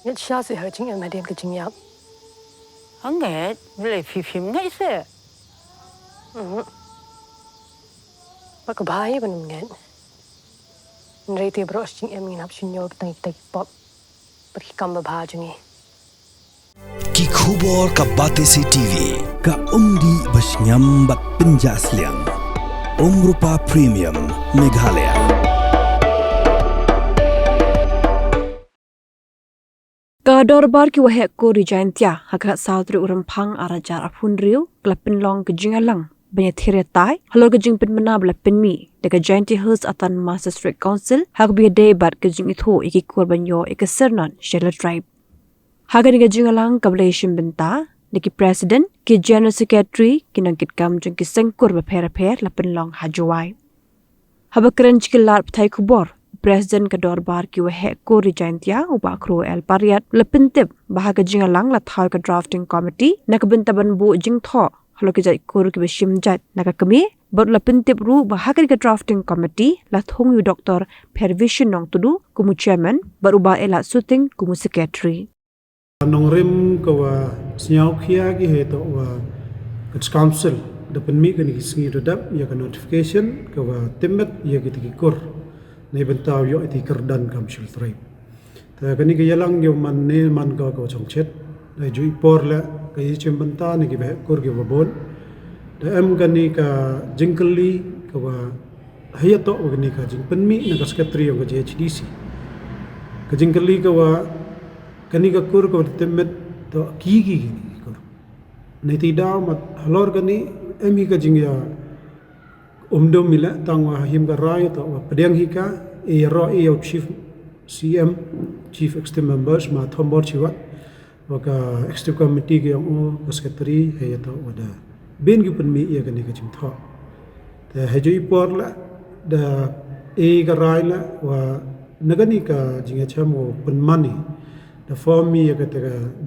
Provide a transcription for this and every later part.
Nhất xa sự hợp chính em mà đem cái chính nhập. Hắn nghe lại phim ngay sẽ. Bác có bài bên mình nghe. Nãy thì bro chính em nhìn hấp xin nhau cái tay pop. Bác cầm bà chung nghe. Ki khubor ka Batesi TV ka umdi basnyam bat pinjasliang. Rupa Premium Meghalaya. Ka dorbar ki wahek ko rijaintia haka saudri urampang arajar apun riu klapin long kejingalang banyak thiriatai halor kejing pin mena blapin mi deka jainti hus atan Master Street Council hak bi debat kejing itu iki korbanyo ikasernan Shela tribe haga ni kejingalang kablation benta deki president ki general secretary kinangkit kam jeng ki sengkur bapher lapin long hajuai habakran chikilar pthai kubor Presiden ke dorbar ki wahek ko rijaintia uba kru el pariat lepintip bahaga jingalang la thau ke drafting committee na kabintaban bu jing tho halo ki jai kur ki beshim jat na ka kami bot lepintip ru bahaga ke drafting committee la thong yu Dr. Pervision nong tudu kumu chairman baruba ela suting kumu secretary nong rim ko wa siaw khia ki he to wa its council the penmi kan ki singi redap ya ka notification ko wa timmet ya ki kur nei bentaw yo iti kerdan kam shil tribe ta kani ke yalang yo man ne man ka ko chongchet dai jui por la ka yi chim benta ni ki be kur ki babon da em kani ka jingkali ka wa hayato kani ka jing penmi na ka secretary yo ka HDC ka jingkali ka wa kani ka kur ko temmet to ki kur nei ti daw mat halor kani emi ka jing ya umdom mila tangwa him ka rayo to pedang hika e ro e chief CM chief executive members ma thombor chiwat waka executive committee ke o secretary he to wada ben gi pun mi ya kan ka chim tho ta hejui por la da e ka rai la wa nagani ka jinga chamo pun mani the form mi ya ka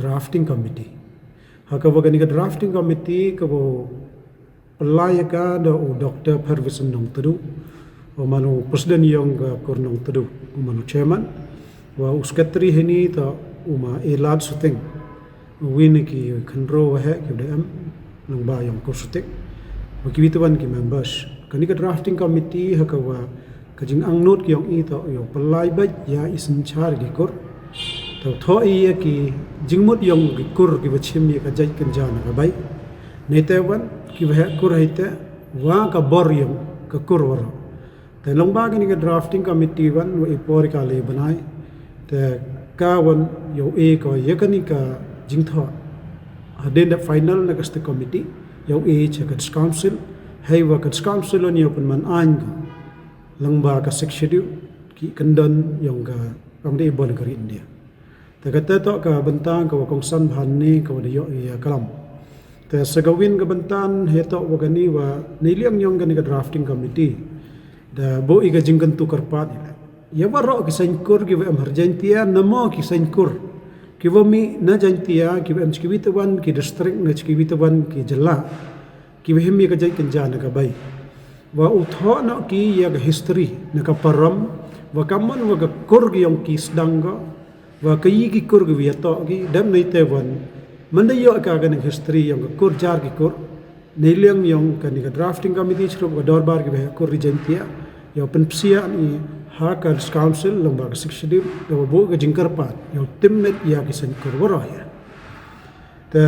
drafting committee haka wa ka drafting committee ka bo pelayaka da Dr. Pervision nong tedu o manu presiden yang kor nong tedu o manu chairman wa secretary hini ta uma elad suting win ki khandro wa he ki dam nong ba yang kor sutik wa ki bitawan ki members kani ka drafting committee haka wa ka jing ang note ki yang i ta yo pelai ba ya isin char ki kor to tho i ki jingmut yang ki kor ki bachim ya ka jai kan jana ka bai netewan ki wahek kur haite wa ka bor yang ka kur waro te longba ki ni ka drafting committee wan wa ipor ka le banai te ka wan yo e ko yakani ka jingtho den the final na ka committee yo e che ka council hay wa ka council on yo pun man an longba ka schedule ki kandan yang ka pang de bon ka india te ka to ka bentang ka kongsan bhan ni ka wa yo ya kalam te segawin ke bentan heto wagani wa niliang nyong gani ka drafting committee da bo iga jingkan tu karpat ya waro ki sankur ki am harjantia namo ki sankur ki mi na jantia ki am chkiwitawan ki district na chkiwitawan ki jalla ki hemi ka jai kanjana ka bai wa utho na ki ya history na ka param wa kamon wa ka kur ki yong ki sdanga wa kayi ki kur ki yato ki dam nei tewan mandayo ka ganing history yang kur jar ki kur niliang yang kan ka drafting committee chro ka dorbar ki be kur rijentia yo penpsia ni hakar council lomba ka executive do bo ka jingkar pat yo timmet ya ki san kur waro ya ta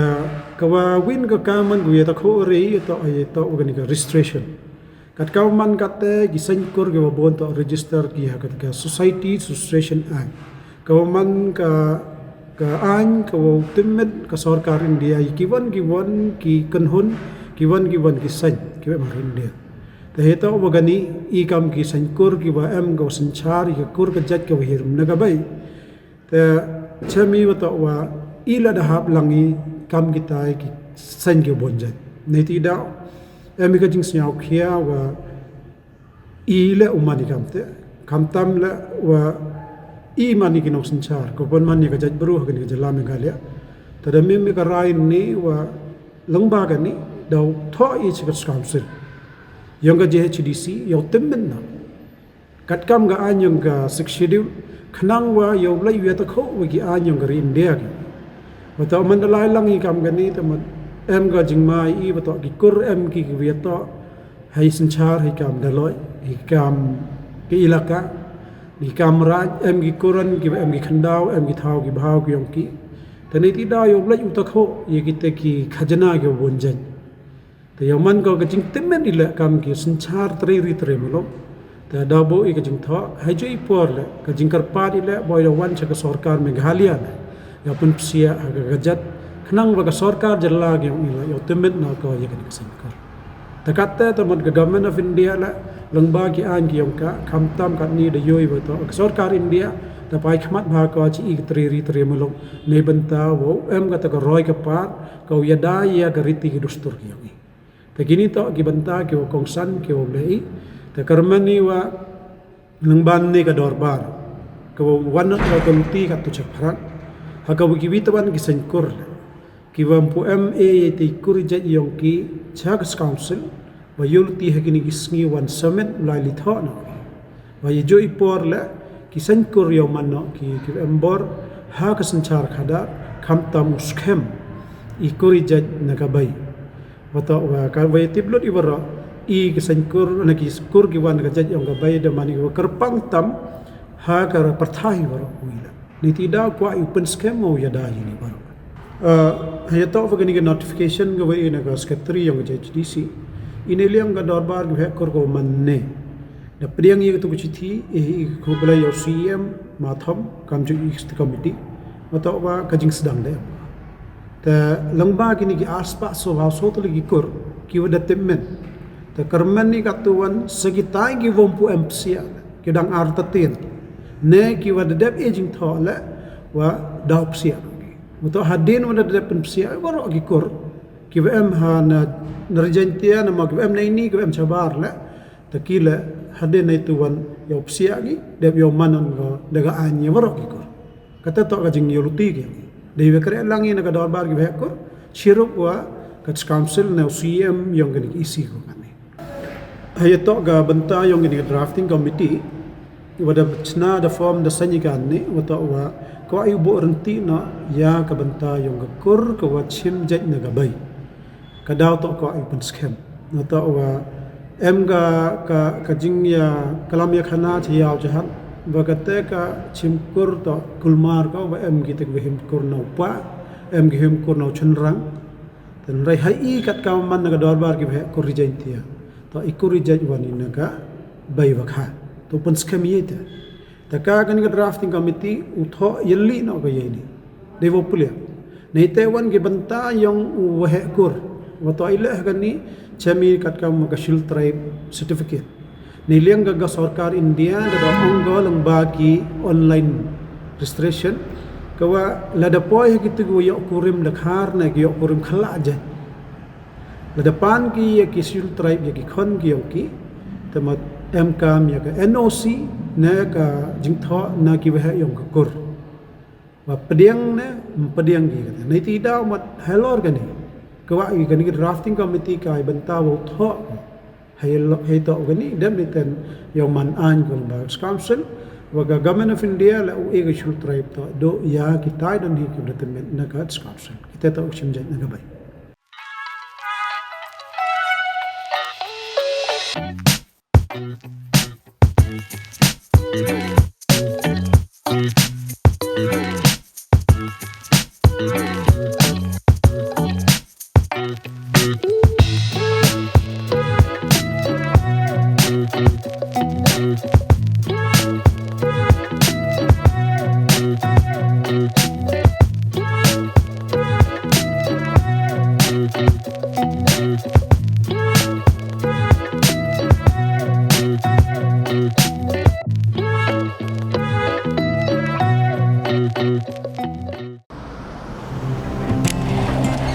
kawa win ka kaman gu ya ta kho re to ay to organi ka registration kat kaman kat ki san kur ki bo to register ki ha ka society registration act kaman ka an ka timmet ka sarkar india kiwan ki kanhun kiwan ki san ki ba india ta heta wagani i kam ki sankur ki ba am go sanchar ki kur ka jat ka hirum naga bai ta chami wa wa ila da hab langi kam ki tai ki san ki bonjat nei ti da am ka jing snyau khia wa ila umani kamte kamtam la wa i mani ki nok sanchar ko bon mani ka jaj bru ka ni jala me galia tada me ka rai ni wa longba ka ni do tho i chi ka council yang ka HDC yo temmen na kat kam ga anyong ga schedule khnang wa yo lai we ta kho wi gi anyong ga India gi bato man lai lang i kam ga ni ta man em ga jingmai i bato gi kur em gi we to hai sanchar hai kam daloi hi kam ki ilaka ni kam raj em gi kuran gi em gi khandau em gi thau gi bhau gi yong ki ta ni ti da yo lai u ta kho ye gi te ki khajana gi bonjan ta yo man ko ga jing temen ila kam gi sanchar tri ri tre molo ta da bo i ga jing tho hai jo i por le ga jing kar pa di le boy wan cha ga sarkar Meghalaya le ya pun psia ga gajat khnang wa ga sarkar jalla gi ila yo temen na ko ye ga sankar ta katte ta man ga government of India la langba ki an ki yong ka kham tam ka ni da yoi ba to sarkar India ta pai khmat bha ko chi i tri ri tre molo ne banta wo em ga ta ko roi ka pa ko ya da ya ga riti gi dustur gi yong ta gini to gi banta ki kong san ki o lei ta karmani wa langban ne ka dorbar ko wan no ko ti ka tu chak pharan ha ka gi witawan gi sankur ki wam pu ma ti kur ja yong ki chak council wa yulti ha gini gi sngi wan summit lai li tho no wa ye jo ipor la ki sankur yo man no ki embor ha ka sanchar khada kham tam uskem i kuri ja na ka bai wato wa ka wai tiblot ibara i ki sankur na ki skur ki wan ka ja yong ka bai da mani wa karpang tam ha ka parthai waro uila ni ti da kwa i pen skem o ya da ni baro ya to wa gani ga notification ga wai na ga secretary yong ja HDC ineliang ga dorbar ga kor ko manne da priang ye to kuchi thi e ko bla yo CM matham kam ju committee wato wa ka jing sedang de ta langba kini ki aspa so ha so to lagi kor ki wada temmen ta karman ni katuan segitai ki wompu empsia ki dang artatin ne ki wada dep aging thola wa daupsia wato hadin wada dep empsia waro ki kor ki em ha na narjantia na mag em nei ni ki em chabar la takila hadin nei tuan yo psia gi dep yo manon go daga anya waro ki kor kata to ga jing yo luti gi dei we kare langi na ga dorbar gi kor chiruk wa ka council na CM yong ga ni isi ko kani hay to ga banta yong ni drafting committee wada chna da form da sanyikan ni wato wa ko ay bo renti na ya ka banta yong ga kur ko wa chim jaj na ga bai ka daw to ko ay pen scam na to wa em ga ka jing ya kalam ya khana chi yaw jahan wa ka te ka chim kur to kulmar ko wa em gi te him kur na pa em gi him kur na chun rang ten rai hai i kat ka man na ga dorbar gi bhe kur rijantia to ikuri jaj wani na ga bai wa kha to pen scam ye ta ka kan ga drafting committee utho yelli no ga ye ni devo pulia nei te wan gi banta yong wa he kur wato ila gani chami kat kam ka shil tribe certificate ni liang ga sarkar India da onggo lang bagi online registration kawa la da poi gitu go yo kurim da khar na yo kurim khala ja la da pan ki ya ki shil tribe ya ki khon ki yo ki tamat mkam ya ka NOC na ka jingtho na ki wa yong ka kur wa pediang na pediang gi ka nei ti daw mat helor gani kawa i gani drafting committee kai banta wo tho hay to gani dem ten yo man an gon ba council wa government of India la u ega shul tribe to do ya ki tai don hi ki determine na ka council kita to chim jai na bai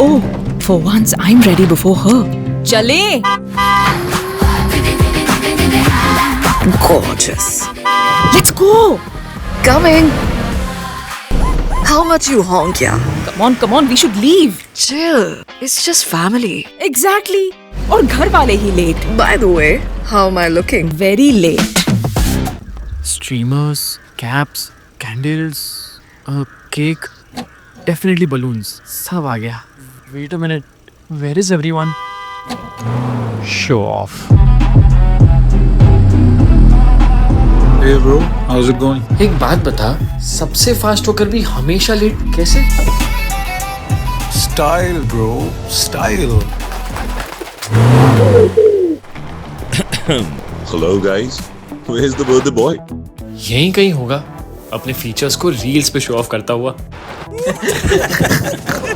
Oh, for once I'm ready before her. Chale! Gorgeous. Let's go! Coming. How much you honk, yeah? Come on, we should leave. Chill. It's just family. Exactly. और घर वाले ही late. By the way, how am I looking? Very late. Streamers, caps, candles, a cake, definitely balloons. सब आ गया. Wait a minute. Where is everyone? Show off. Hey bro, how's it going? एक बात बता, सबसे फास्ट होकर भी हमेशा लेट कैसे? Style bro, style. Hello guys, where's the birthday boy? यहीं कहीं होगा, अपने फीचर्स को रील्स पे शो ऑफ करता हुआ.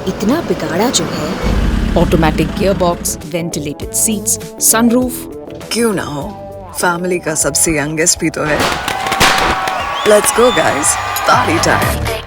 इतना बिगाड़ा जो है automatic gear box ventilated seats sunroof क्यों ना हो फैमिली का सबसे यंगेस्ट भी तो है Let's go guys, party time.